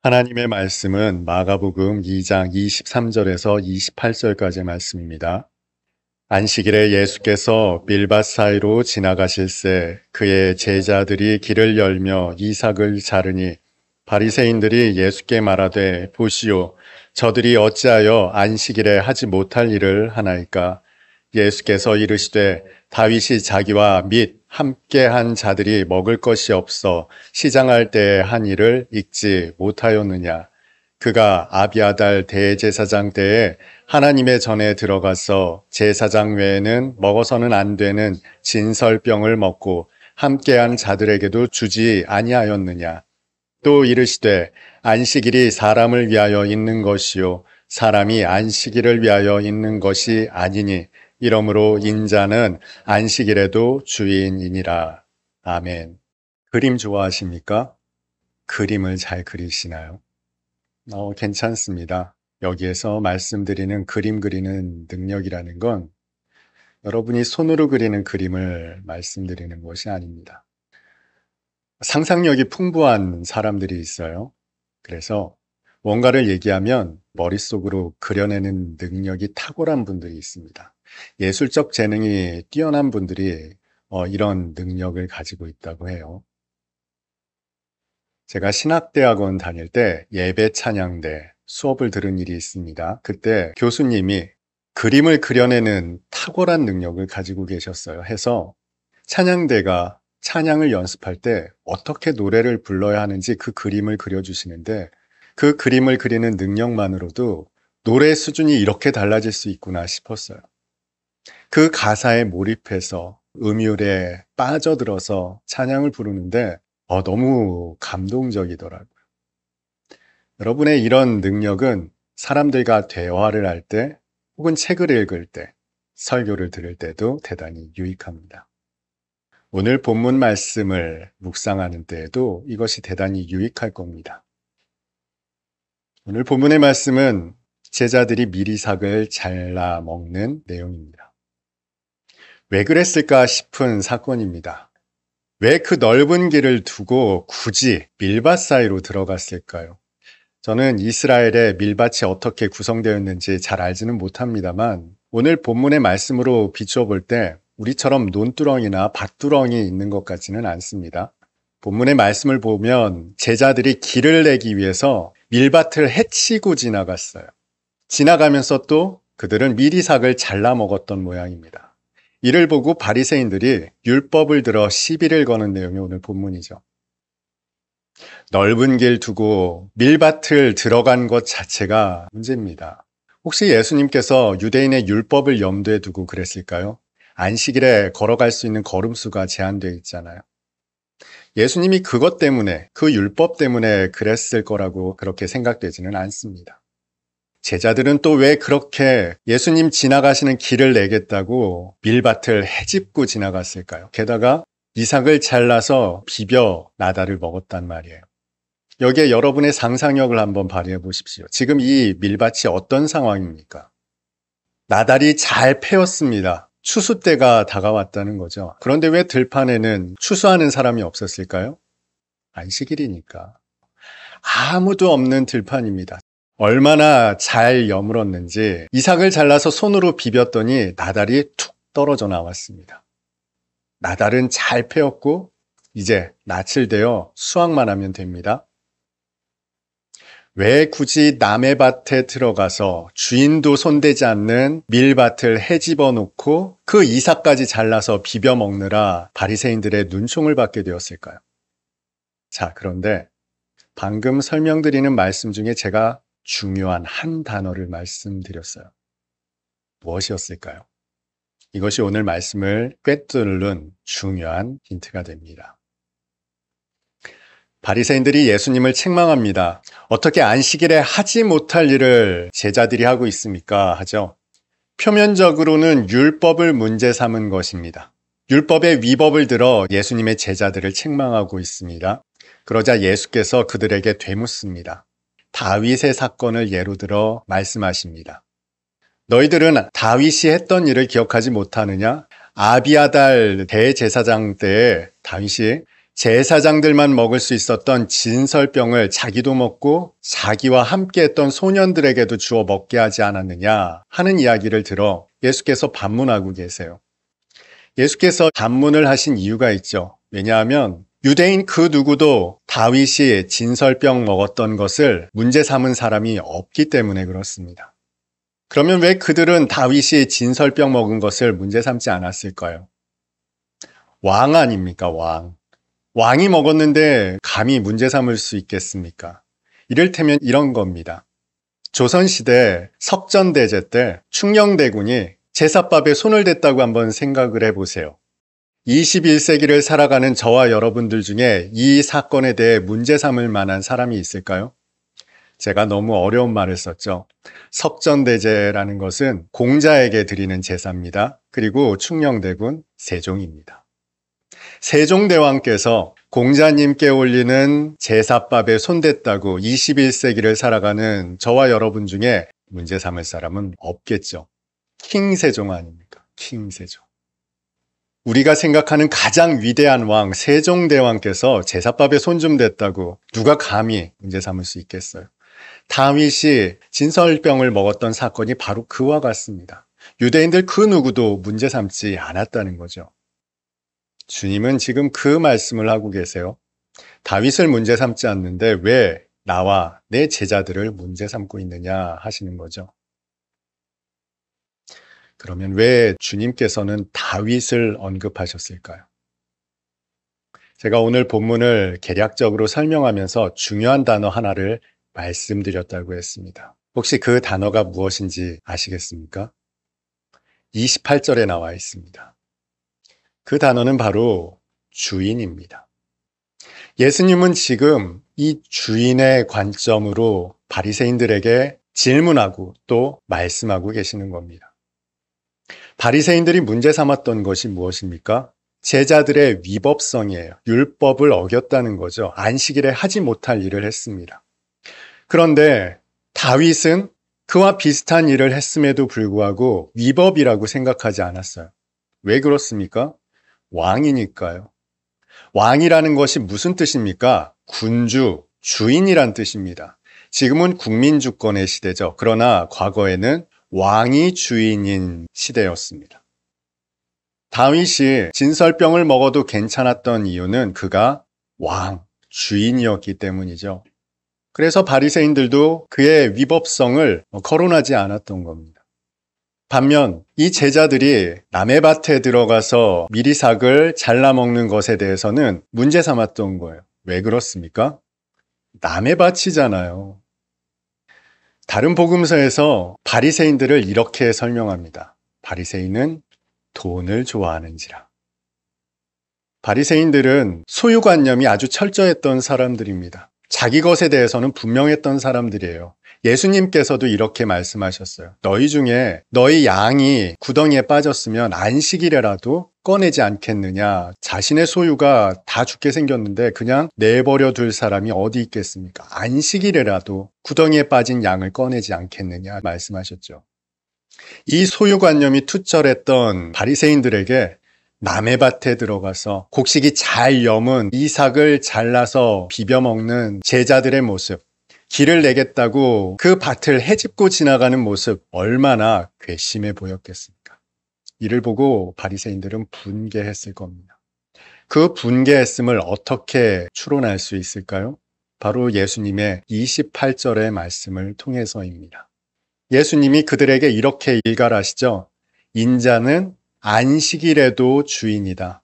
하나님의 말씀은 마가복음 2장 23절에서 28절까지의 말씀입니다. 안식일에 예수께서 밀밭 사이로 지나가실새 그의 제자들이 길을 열며 이삭을 자르니 바리새인들이 예수께 말하되 보시오 저들이 어찌하여 안식일에 하지 못할 일을 하나이까. 예수께서 이르시되 다윗이 자기와 및 함께한 자들이 먹을 것이 없어 시장할 때에 한 일을 읽지 못하였느냐. 그가 아비아달 대제사장 때에 하나님의 전에 들어가서 제사장 외에는 먹어서는 안 되는 진설병을 먹고 함께한 자들에게도 주지 아니하였느냐. 또 이르시되 안식일이 사람을 위하여 있는 것이요 사람이 안식일을 위하여 있는 것이 아니니 이러므로 인자는 안식일에도 주인이니라. 아멘. 그림 좋아하십니까? 그림을 잘 그리시나요? 괜찮습니다. 여기에서 말씀드리는 그림 그리는 능력이라는 건 여러분이 손으로 그리는 그림을 말씀드리는 것이 아닙니다. 상상력이 풍부한 사람들이 있어요. 그래서 뭔가를 얘기하면 머릿속으로 그려내는 능력이 탁월한 분들이 있습니다. 예술적 재능이 뛰어난 분들이 이런 능력을 가지고 있다고 해요. 제가 신학대학원 다닐 때 예배 찬양대 수업을 들은 일이 있습니다. 그때 교수님이 그림을 그려내는 탁월한 능력을 가지고 계셨어요. 해서 찬양대가 찬양을 연습할 때 어떻게 노래를 불러야 하는지 그 그림을 그려주시는데 그 그림을 그리는 능력만으로도 노래 수준이 이렇게 달라질 수 있구나 싶었어요. 그 가사에 몰입해서 음율에 빠져들어서 찬양을 부르는데 너무 감동적이더라고요. 여러분의 이런 능력은 사람들과 대화를 할 때 혹은 책을 읽을 때, 설교를 들을 때도 대단히 유익합니다. 오늘 본문 말씀을 묵상하는 때에도 이것이 대단히 유익할 겁니다. 오늘 본문의 말씀은 제자들이 미리삭을 잘라 먹는 내용입니다. 왜 그랬을까 싶은 사건입니다. 왜 그 넓은 길을 두고 굳이 밀밭 사이로 들어갔을까요? 저는 이스라엘의 밀밭이 어떻게 구성되었는지 잘 알지는 못합니다만 오늘 본문의 말씀으로 비추어 볼 때 우리처럼 논두렁이나 밭두렁이 있는 것 같지는 않습니다. 본문의 말씀을 보면 제자들이 길을 내기 위해서 밀밭을 헤치고 지나갔어요. 지나가면서 또 그들은 미리삭을 잘라 먹었던 모양입니다. 이를 보고 바리새인들이 율법을 들어 시비를 거는 내용이 오늘 본문이죠. 넓은 길 두고 밀밭을 들어간 것 자체가 문제입니다. 혹시 예수님께서 유대인의 율법을 염두에 두고 그랬을까요? 안식일에 걸어갈 수 있는 걸음수가 제한되어 있잖아요. 예수님이 그것 때문에, 그 율법 때문에 그랬을 거라고 그렇게 생각되지는 않습니다. 제자들은 또 왜 그렇게 예수님 지나가시는 길을 내겠다고 밀밭을 헤집고 지나갔을까요? 게다가 이삭을 잘라서 비벼 나달을 먹었단 말이에요. 여기에 여러분의 상상력을 한번 발휘해 보십시오. 지금 이 밀밭이 어떤 상황입니까? 나달이 잘 패였습니다. 추수 때가 다가왔다는 거죠. 그런데 왜 들판에는 추수하는 사람이 없었을까요? 안식일이니까. 아무도 없는 들판입니다. 얼마나 잘 여물었는지 이삭을 잘라서 손으로 비볐더니 나달이 툭 떨어져 나왔습니다. 나달은 잘 패였고 이제 낯을 대어 수확만 하면 됩니다. 왜 굳이 남의 밭에 들어가서 주인도 손대지 않는 밀밭을 헤집어 놓고 그 이삭까지 잘라서 비벼 먹느라 바리새인들의 눈총을 받게 되었을까요? 자, 그런데 방금 설명드리는 말씀 중에 제가 중요한 한 단어를 말씀드렸어요. 무엇이었을까요? 이것이 오늘 말씀을 꿰뚫는 중요한 힌트가 됩니다. 바리새인들이 예수님을 책망합니다. 어떻게 안식일에 하지 못할 일을 제자들이 하고 있습니까? 하죠. 표면적으로는 율법을 문제 삼은 것입니다. 율법의 위법을 들어 예수님의 제자들을 책망하고 있습니다. 그러자 예수께서 그들에게 되묻습니다. 다윗의 사건을 예로 들어 말씀하십니다. 너희들은 다윗이 했던 일을 기억하지 못하느냐? 아비아달 대제사장 때에 다윗이 제사장들만 먹을 수 있었던 진설병을 자기도 먹고 자기와 함께 했던 소년들에게도 주어 먹게 하지 않았느냐 하는 이야기를 들어 예수께서 반문하고 계세요. 예수께서 반문을 하신 이유가 있죠. 왜냐하면 유대인 그 누구도 다윗이 진설병 먹었던 것을 문제 삼은 사람이 없기 때문에 그렇습니다. 그러면 왜 그들은 다윗이 진설병 먹은 것을 문제 삼지 않았을까요? 왕 아닙니까, 왕. 왕이 먹었는데 감히 문제 삼을 수 있겠습니까? 이를테면 이런 겁니다. 조선시대 석전대제 때 충녕대군이 제사밥에 손을 댔다고 한번 생각을 해보세요. 21세기를 살아가는 저와 여러분들 중에 이 사건에 대해 문제 삼을 만한 사람이 있을까요? 제가 너무 어려운 말을 썼죠. 석전대제라는 것은 공자에게 드리는 제사입니다. 그리고 충녕대군 세종입니다. 세종대왕께서 공자님께 올리는 제사밥에 손댔다고 21세기를 살아가는 저와 여러분 중에 문제 삼을 사람은 없겠죠. 킹세종 아닙니까? 킹세종. 우리가 생각하는 가장 위대한 왕 세종대왕께서 제사밥에 손 좀 댔다고 누가 감히 문제 삼을 수 있겠어요? 다윗이 진설병을 먹었던 사건이 바로 그와 같습니다. 유대인들 그 누구도 문제 삼지 않았다는 거죠. 주님은 지금 그 말씀을 하고 계세요. 다윗을 문제 삼지 않는데 왜 나와 내 제자들을 문제 삼고 있느냐 하시는 거죠. 그러면 왜 주님께서는 다윗을 언급하셨을까요? 제가 오늘 본문을 개략적으로 설명하면서 중요한 단어 하나를 말씀드렸다고 했습니다. 혹시 그 단어가 무엇인지 아시겠습니까? 28절에 나와 있습니다. 그 단어는 바로 주인입니다. 예수님은 지금 이 주인의 관점으로 바리새인들에게 질문하고 또 말씀하고 계시는 겁니다. 바리새인들이 문제 삼았던 것이 무엇입니까? 제자들의 위법성이에요. 율법을 어겼다는 거죠. 안식일에 하지 못할 일을 했습니다. 그런데 다윗은 그와 비슷한 일을 했음에도 불구하고 위법이라고 생각하지 않았어요. 왜 그렇습니까? 왕이니까요. 왕이라는 것이 무슨 뜻입니까? 군주, 주인이란 뜻입니다. 지금은 국민주권의 시대죠. 그러나 과거에는 왕이 주인인 시대였습니다. 다윗이 진설병을 먹어도 괜찮았던 이유는 그가 왕, 주인이었기 때문이죠. 그래서 바리새인들도 그의 위법성을 거론하지 않았던 겁니다. 반면 이 제자들이 남의 밭에 들어가서 미리삭을 잘라 먹는 것에 대해서는 문제 삼았던 거예요. 왜 그렇습니까? 남의 밭이잖아요. 다른 복음서에서 바리새인들을 이렇게 설명합니다. 바리새인은 돈을 좋아하는지라. 바리새인들은 소유관념이 아주 철저했던 사람들입니다. 자기 것에 대해서는 분명했던 사람들이에요. 예수님께서도 이렇게 말씀하셨어요. 너희 중에 너희 양이 구덩이에 빠졌으면 안식일에라도 꺼내지 않겠느냐. 자신의 소유가 다 죽게 생겼는데 그냥 내버려 둘 사람이 어디 있겠습니까? 안식일에라도 구덩이에 빠진 양을 꺼내지 않겠느냐 말씀하셨죠. 이 소유관념이 투철했던 바리새인들에게 남의 밭에 들어가서 곡식이 잘 여문 이삭을 잘라서 비벼 먹는 제자들의 모습, 길을 내겠다고 그 밭을 헤집고 지나가는 모습 얼마나 괘씸해 보였겠습니까? 이를 보고 바리새인들은 분개했을 겁니다. 그 분개했음을 어떻게 추론할 수 있을까요? 바로 예수님의 28절의 말씀을 통해서입니다. 예수님이 그들에게 이렇게 일갈하시죠. 인자는 안식일에도 주인이다.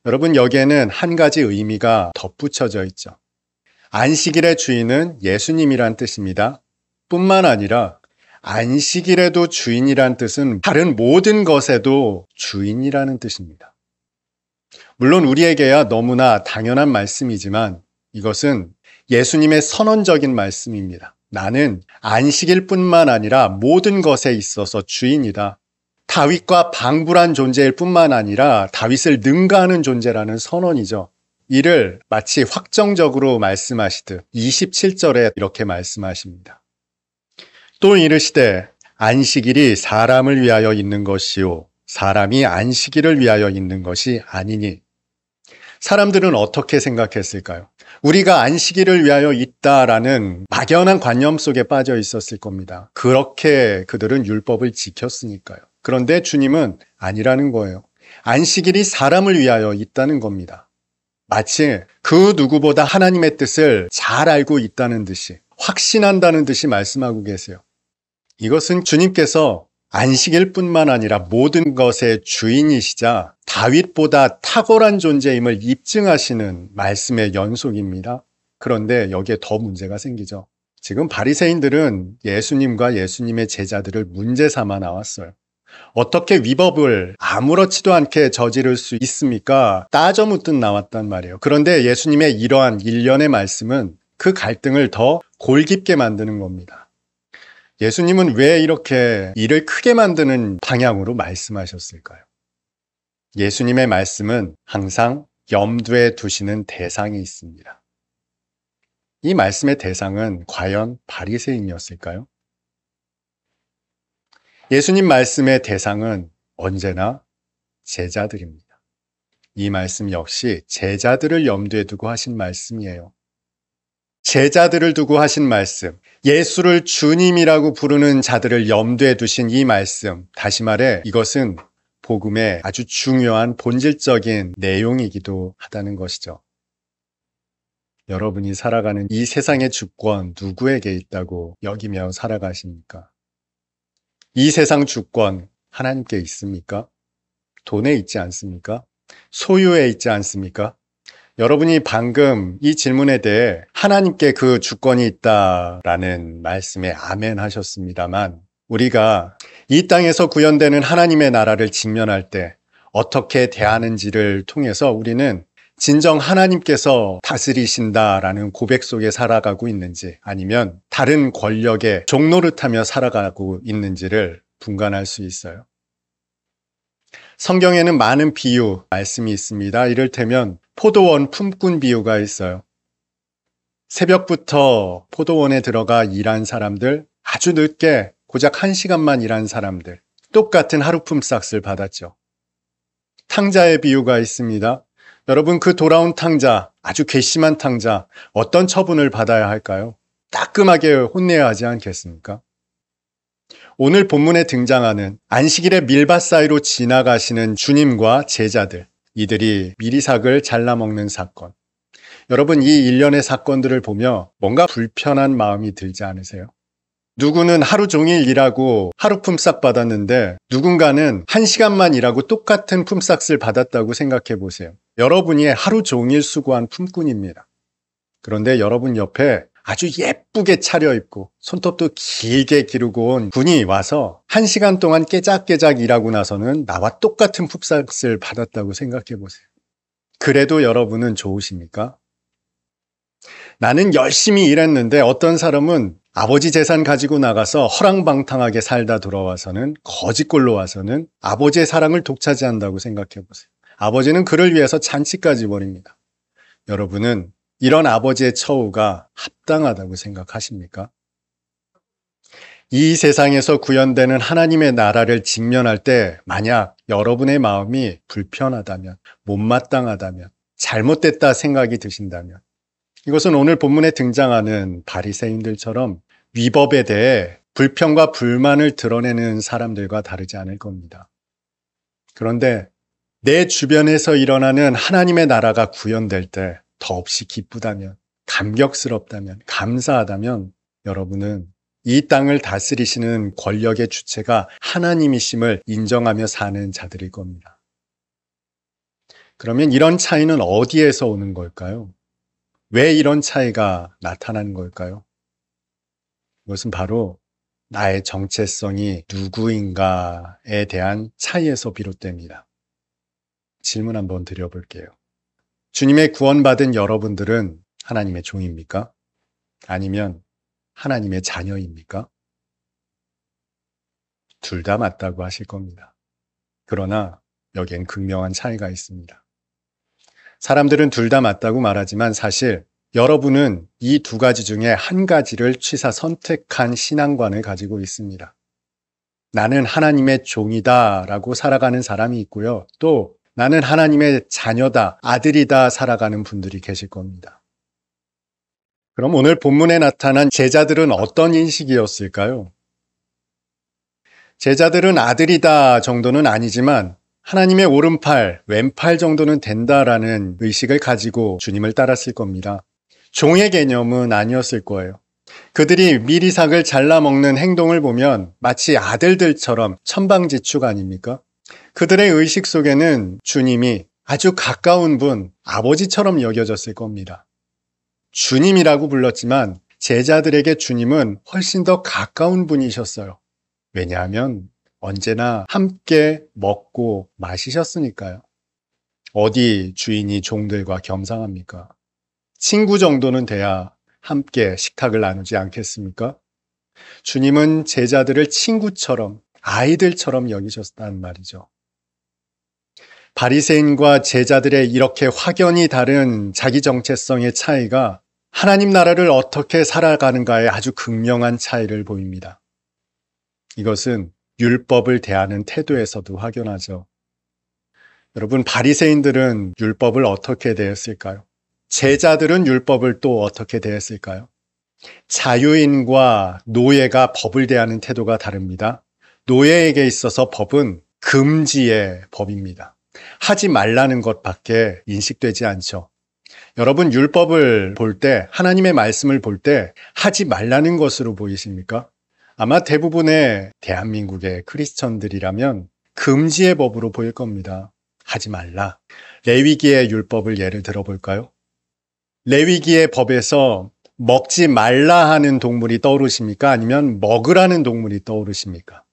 여러분, 여기에는 한 가지 의미가 덧붙여져 있죠. 안식일의 주인은 예수님이란 뜻입니다. 뿐만 아니라 안식일에도 주인이란 뜻은 다른 모든 것에도 주인이라는 뜻입니다. 물론 우리에게야 너무나 당연한 말씀이지만 이것은 예수님의 선언적인 말씀입니다. 나는 안식일 뿐만 아니라 모든 것에 있어서 주인이다. 다윗과 방불한 존재일 뿐만 아니라 다윗을 능가하는 존재라는 선언이죠. 이를 마치 확정적으로 말씀하시듯 27절에 이렇게 말씀하십니다. 또 이르시되 안식일이 사람을 위하여 있는 것이요 사람이 안식일을 위하여 있는 것이 아니니 사람들은 어떻게 생각했을까요? 우리가 안식일을 위하여 있다라는 막연한 관념 속에 빠져 있었을 겁니다. 그렇게 그들은 율법을 지켰으니까요. 그런데 주님은 아니라는 거예요. 안식일이 사람을 위하여 있다는 겁니다. 마치 그 누구보다 하나님의 뜻을 잘 알고 있다는 듯이, 확신한다는 듯이 말씀하고 계세요. 이것은 주님께서 안식일 뿐만 아니라 모든 것의 주인이시자 다윗보다 탁월한 존재임을 입증하시는 말씀의 연속입니다. 그런데 여기에 더 문제가 생기죠. 지금 바리새인들은 예수님과 예수님의 제자들을 문제 삼아 나왔어요. 어떻게 위법을 아무렇지도 않게 저지를 수 있습니까? 따져 묻듯 나왔단 말이에요. 그런데 예수님의 이러한 일련의 말씀은 그 갈등을 더 골깊게 만드는 겁니다. 예수님은 왜 이렇게 일을 크게 만드는 방향으로 말씀하셨을까요? 예수님의 말씀은 항상 염두에 두시는 대상이 있습니다. 이 말씀의 대상은 과연 바리새인이었을까요? 예수님 말씀의 대상은 언제나 제자들입니다. 이 말씀 역시 제자들을 염두에 두고 하신 말씀이에요. 제자들을 두고 하신 말씀, 예수를 주님이라고 부르는 자들을 염두에 두신 이 말씀, 다시 말해 이것은 복음의 아주 중요한 본질적인 내용이기도 하다는 것이죠. 여러분이 살아가는 이 세상의 주권 누구에게 있다고 여기며 살아가십니까? 이 세상 주권 하나님께 있습니까? 돈에 있지 않습니까? 소유에 있지 않습니까? 여러분이 방금 이 질문에 대해 하나님께 그 주권이 있다라는 말씀에 아멘 하셨습니다만, 우리가 이 땅에서 구현되는 하나님의 나라를 직면할 때 어떻게 대하는지를 통해서 우리는 진정 하나님께서 다스리신다라는 고백 속에 살아가고 있는지, 아니면 다른 권력의 종노릇하며 살아가고 있는지를 분간할 수 있어요. 성경에는 많은 비유, 말씀이 있습니다. 이를테면 포도원 품꾼 비유가 있어요. 새벽부터 포도원에 들어가 일한 사람들, 아주 늦게 고작 1시간만 일한 사람들, 똑같은 하루 품삯을 받았죠. 탕자의 비유가 있습니다. 여러분, 그 돌아온 탕자, 아주 괘씸한 탕자, 어떤 처분을 받아야 할까요? 따끔하게 혼내야 하지 않겠습니까? 오늘 본문에 등장하는 안식일의 밀밭 사이로 지나가시는 주님과 제자들, 이들이 미리삭을 잘라먹는 사건. 여러분, 이 일련의 사건들을 보며 뭔가 불편한 마음이 들지 않으세요? 누구는 하루 종일 일하고 하루 품삯 받았는데 누군가는 1시간만 일하고 똑같은 품삯을 받았다고 생각해 보세요. 여러분이 하루 종일 수고한 품꾼입니다. 그런데 여러분 옆에 아주 예쁘게 차려입고 손톱도 길게 기르고 온 분이 와서 1시간 동안 깨작깨작 일하고 나서는 나와 똑같은 품삯을 받았다고 생각해 보세요. 그래도 여러분은 좋으십니까? 나는 열심히 일했는데 어떤 사람은 아버지 재산 가지고 나가서 허랑방탕하게 살다 돌아와서는 거지꼴로 와서는 아버지의 사랑을 독차지한다고 생각해 보세요. 아버지는 그를 위해서 잔치까지 벌입니다. 여러분은 이런 아버지의 처우가 합당하다고 생각하십니까? 이 세상에서 구현되는 하나님의 나라를 직면할 때 만약 여러분의 마음이 불편하다면, 못마땅하다면, 잘못됐다 생각이 드신다면, 이것은 오늘 본문에 등장하는 바리새인들처럼 위법에 대해 불평과 불만을 드러내는 사람들과 다르지 않을 겁니다. 그런데 내 주변에서 일어나는 하나님의 나라가 구현될 때 더없이 기쁘다면, 감격스럽다면, 감사하다면 여러분은 이 땅을 다스리시는 권력의 주체가 하나님이심을 인정하며 사는 자들일 겁니다. 그러면 이런 차이는 어디에서 오는 걸까요? 왜 이런 차이가 나타나는 걸까요? 이것은 바로 나의 정체성이 누구인가에 대한 차이에서 비롯됩니다. 질문 한번 드려볼게요. 주님의 구원받은 여러분들은 하나님의 종입니까? 아니면 하나님의 자녀입니까? 둘 다 맞다고 하실 겁니다. 그러나 여기엔 극명한 차이가 있습니다. 사람들은 둘 다 맞다고 말하지만 사실 여러분은 이 두 가지 중에 한 가지를 취사 선택한 신앙관을 가지고 있습니다. 나는 하나님의 종이다 라고 살아가는 사람이 있고요. 또 나는 하나님의 자녀다, 아들이다 살아가는 분들이 계실 겁니다. 그럼 오늘 본문에 나타난 제자들은 어떤 인식이었을까요? 제자들은 아들이다 정도는 아니지만 하나님의 오른팔, 왼팔 정도는 된다라는 의식을 가지고 주님을 따랐을 겁니다. 종의 개념은 아니었을 거예요. 그들이 미리삭을 잘라 먹는 행동을 보면 마치 아들들처럼 천방지축 아닙니까? 그들의 의식 속에는 주님이 아주 가까운 분, 아버지처럼 여겨졌을 겁니다. 주님이라고 불렀지만 제자들에게 주님은 훨씬 더 가까운 분이셨어요. 왜냐하면 언제나 함께 먹고 마시셨으니까요. 어디 주인이 종들과 겸상합니까? 친구 정도는 돼야 함께 식탁을 나누지 않겠습니까? 주님은 제자들을 친구처럼, 아이들처럼 여기셨다는 말이죠. 바리새인과 제자들의 이렇게 확연히 다른 자기 정체성의 차이가 하나님 나라를 어떻게 살아가는가에 아주 극명한 차이를 보입니다. 이것은 율법을 대하는 태도에서도 확연하죠. 여러분, 바리새인들은 율법을 어떻게 대했을까요? 제자들은 율법을 또 어떻게 대했을까요? 자유인과 노예가 법을 대하는 태도가 다릅니다. 노예에게 있어서 법은 금지의 법입니다. 하지 말라는 것밖에 인식되지 않죠. 여러분, 율법을 볼 때, 하나님의 말씀을 볼 때 하지 말라는 것으로 보이십니까? 아마 대부분의 대한민국의 크리스천들이라면 금지의 법으로 보일 겁니다. 하지 말라. 레위기의 율법을 예를 들어볼까요? 레위기의 법에서 먹지 말라 하는 동물이 떠오르십니까? 아니면 먹으라는 동물이 떠오르십니까?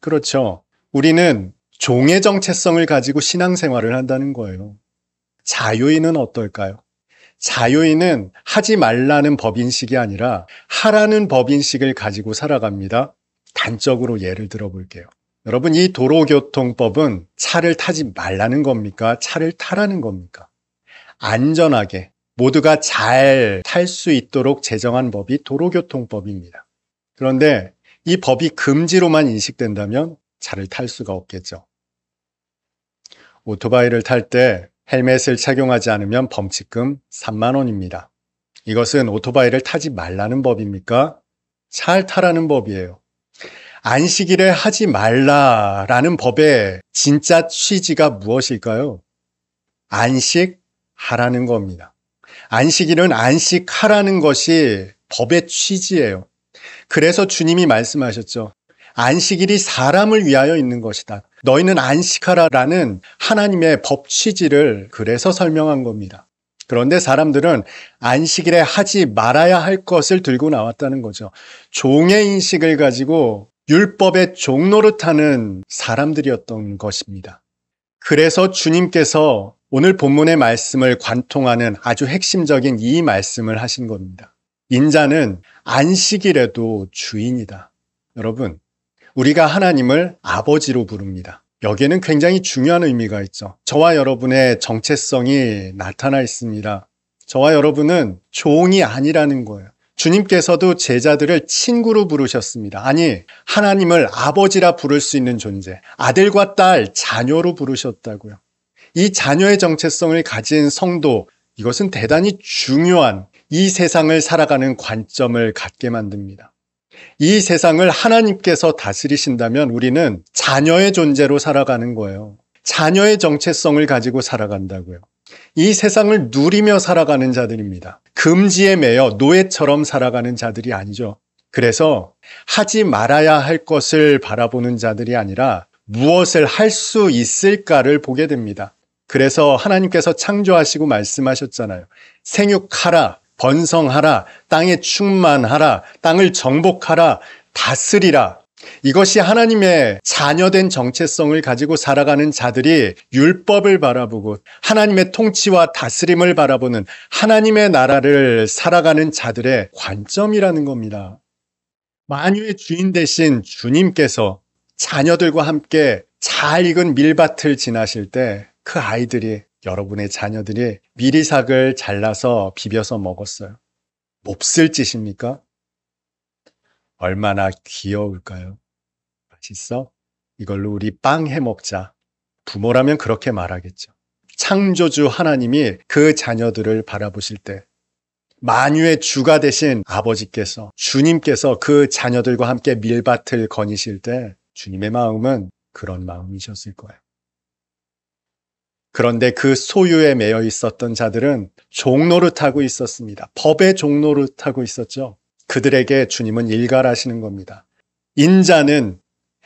그렇죠. 우리는 종의 정체성을 가지고 신앙생활을 한다는 거예요. 자유인은 어떨까요? 자유인은 하지 말라는 법인식이 아니라 하라는 법인식을 가지고 살아갑니다. 단적으로 예를 들어볼게요. 여러분, 이 도로교통법은 차를 타지 말라는 겁니까? 차를 타라는 겁니까? 안전하게 모두가 잘 탈 수 있도록 제정한 법이 도로교통법입니다. 그런데 이 법이 금지로만 인식된다면 차를 탈 수가 없겠죠. 오토바이를 탈 때 헬멧을 착용하지 않으면 범칙금 3만 원입니다. 이것은 오토바이를 타지 말라는 법입니까? 잘 타라는 법이에요. 안식일에 하지 말라라는 법의 진짜 취지가 무엇일까요? 안식하라는 겁니다. 안식일은 안식하라는 것이 법의 취지예요. 그래서 주님이 말씀하셨죠. 안식일이 사람을 위하여 있는 것이다. 너희는 안식하라라는 하나님의 법 취지를 그래서 설명한 겁니다. 그런데 사람들은 안식일에 하지 말아야 할 것을 들고 나왔다는 거죠. 종의 인식을 가지고 율법의 종노릇하는 사람들이었던 것입니다. 그래서 주님께서 오늘 본문의 말씀을 관통하는 아주 핵심적인 이 말씀을 하신 겁니다. 인자는 안식일에도 주인이다. 여러분, 우리가 하나님을 아버지로 부릅니다. 여기에는 굉장히 중요한 의미가 있죠. 저와 여러분의 정체성이 나타나 있습니다. 저와 여러분은 종이 아니라는 거예요. 주님께서도 제자들을 친구로 부르셨습니다. 아니, 하나님을 아버지라 부를 수 있는 존재, 아들과 딸, 자녀로 부르셨다고요. 이 자녀의 정체성을 가진 성도, 이것은 대단히 중요한 이 세상을 살아가는 관점을 갖게 만듭니다. 이 세상을 하나님께서 다스리신다면 우리는 자녀의 존재로 살아가는 거예요. 자녀의 정체성을 가지고 살아간다고요. 이 세상을 누리며 살아가는 자들입니다. 금지에 매여 노예처럼 살아가는 자들이 아니죠. 그래서 하지 말아야 할 것을 바라보는 자들이 아니라 무엇을 할 수 있을까를 보게 됩니다. 그래서 하나님께서 창조하시고 말씀하셨잖아요. 생육하라, 번성하라, 땅에 충만하라, 땅을 정복하라, 다스리라. 이것이 하나님의 자녀된 정체성을 가지고 살아가는 자들이 율법을 바라보고 하나님의 통치와 다스림을 바라보는 하나님의 나라를 살아가는 자들의 관점이라는 겁니다. 만유의 주인 되신 주님께서 자녀들과 함께 잘 익은 밀밭을 지나실 때 그 아이들이, 여러분의 자녀들이 미리삭을 잘라서 비벼서 먹었어요. 몹쓸 짓입니까? 얼마나 귀여울까요? 맛있어? 이걸로 우리 빵 해 먹자. 부모라면 그렇게 말하겠죠. 창조주 하나님이 그 자녀들을 바라보실 때 만유의 주가 되신 아버지께서, 주님께서 그 자녀들과 함께 밀밭을 거니실 때 주님의 마음은 그런 마음이셨을 거예요. 그런데 그 소유에 매여 있었던 자들은 종노릇하고 있었습니다. 법의 종노릇하고 있었죠. 그들에게 주님은 일갈하시는 겁니다. 인자는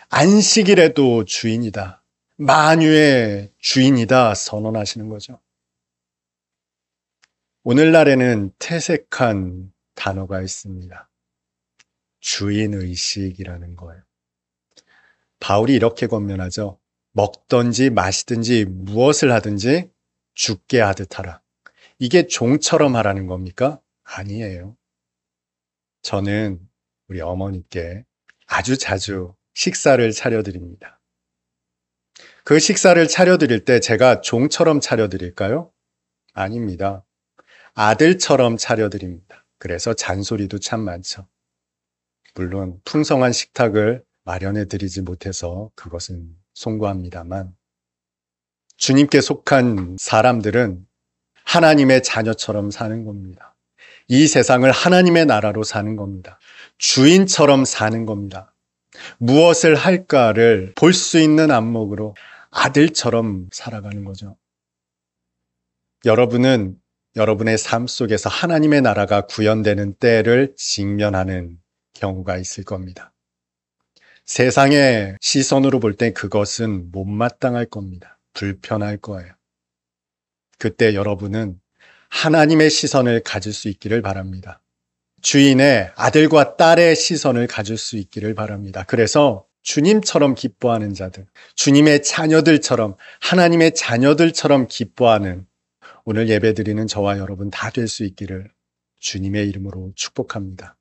안식일에도 주인이다. 만유의 주인이다 선언하시는 거죠. 오늘날에는 퇴색한 단어가 있습니다. 주인의식이라는 거예요. 바울이 이렇게 권면하죠. 먹든지 마시든지 무엇을 하든지 죽게 하듯 하라. 이게 종처럼 하라는 겁니까? 아니에요. 저는 우리 어머니께 아주 자주 식사를 차려드립니다. 그 식사를 차려드릴 때 제가 종처럼 차려드릴까요? 아닙니다. 아들처럼 차려드립니다. 그래서 잔소리도 참 많죠. 물론 풍성한 식탁을 마련해 드리지 못해서 그것은 송구합니다만 주님께 속한 사람들은 하나님의 자녀처럼 사는 겁니다. 이 세상을 하나님의 나라로 사는 겁니다. 주인처럼 사는 겁니다. 무엇을 할까를 볼 수 있는 안목으로 아들처럼 살아가는 거죠. 여러분은 여러분의 삶 속에서 하나님의 나라가 구현되는 때를 직면하는 경우가 있을 겁니다. 세상의 시선으로 볼 때 그것은 못마땅할 겁니다. 불편할 거예요. 그때 여러분은 하나님의 시선을 가질 수 있기를 바랍니다. 주인의 아들과 딸의 시선을 가질 수 있기를 바랍니다. 그래서 주님처럼 기뻐하는 자들, 주님의 자녀들처럼, 하나님의 자녀들처럼 기뻐하는 오늘 예배드리는 저와 여러분 다 될 수 있기를 주님의 이름으로 축복합니다.